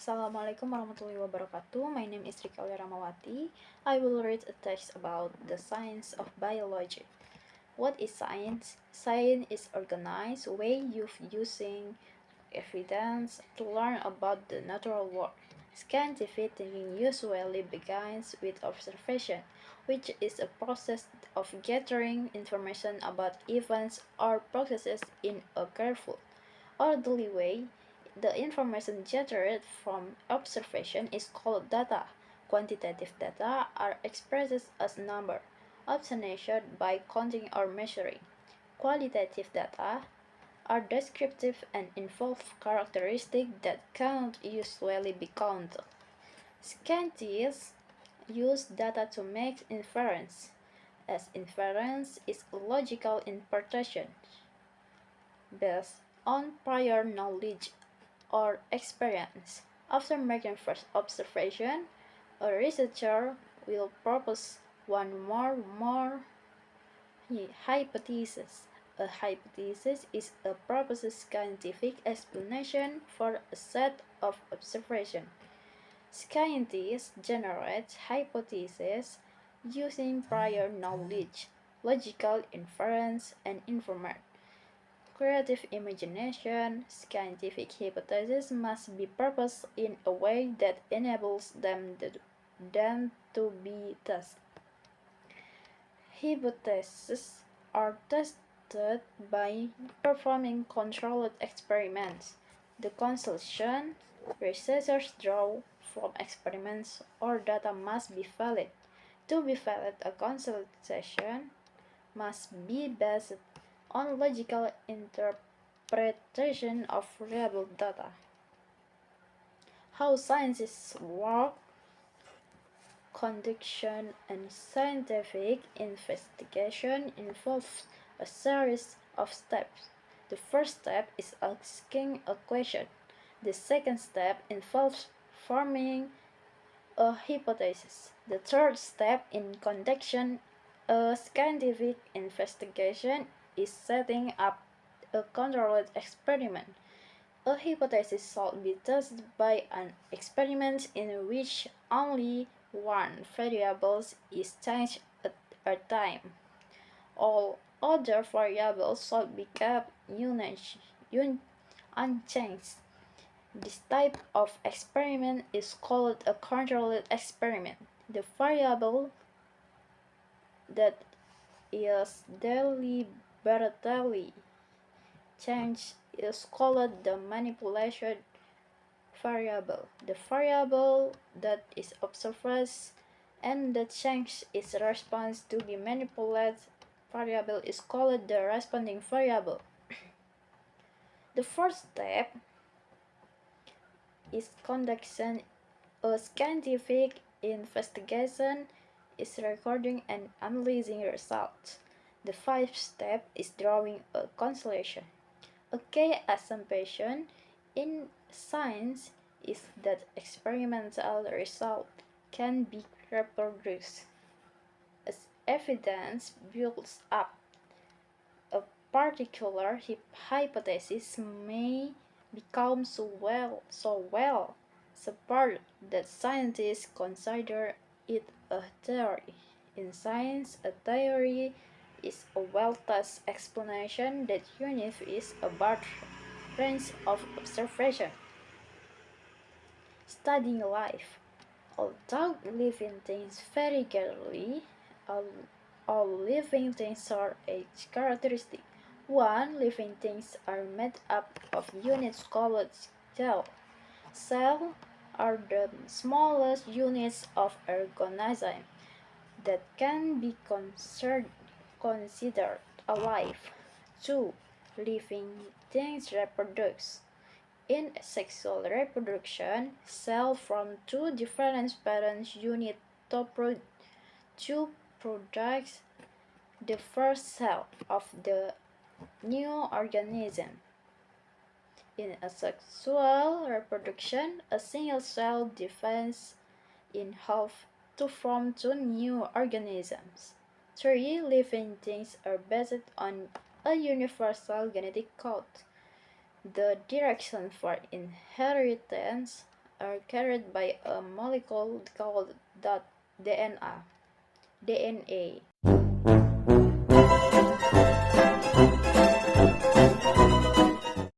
Assalamualaikum warahmatullahi wabarakatuh. My name is Rika Ramawati. I will read a text about the science of biology. What is science? Science is organized way of using evidence to learn about the natural world. Scientific thinking usually begins with observation, which is a process of gathering information about events or processes in a careful, orderly way. The information gathered from observation is called data. Quantitative data are expressed as number, observed by counting or measuring. Qualitative data are descriptive and involve characteristics that can't usually be counted. Scientists use data to make inference, as inference is a logical interpretation based on prior knowledge or experience. After making first observation, a researcher will propose one more hypothesis. A hypothesis is a proposed scientific explanation for a set of observations. Scientists generate hypotheses using prior knowledge, logical inference, and information. Creative imagination. Scientific hypotheses must be proposed in a way that enables them to be tested. Hypotheses are tested by performing controlled experiments. The conclusion researchers draw from experiments or data must be valid. To be valid, a conclusion must be based on logical interpretation of reliable data. How scientists work. Conduction and scientific investigation involves a series of steps. The first step is asking a question. The second step involves forming a hypothesis. The third step in conducting a scientific investigation is setting up a controlled experiment. A hypothesis should be tested by an experiment in which only one variable is changed at a time. All other variables should be kept unchanged. This type of experiment is called a controlled experiment. The variable that is deliberately changed is called the manipulation variable. The variable that is observed and that changes its response to the manipulated variable is called the responding variable. The first step is conducting a scientific investigation is recording and analyzing results. The fifth step is drawing a conclusion. A key assumption in science is that experimental results can be reproduced. As evidence builds up, a particular hypothesis may become so well supported that scientists consider it a theory. In science, a theory is a well-tested explanation that unifies a broad range of observation. Studying life. Although living things vary greatly, all living things share a characteristic. One, living things are made up of units called cells. Cells are the smallest units of organism that can be considered alive. 2. Living things reproduce. In sexual reproduction, cells from two different parent units to produce the first cell of the new organism. In asexual reproduction, a single cell divides in half to form two new organisms. 3. Living things are based on a universal genetic code. The direction for inheritance are carried by a molecule called that DNA. DNA.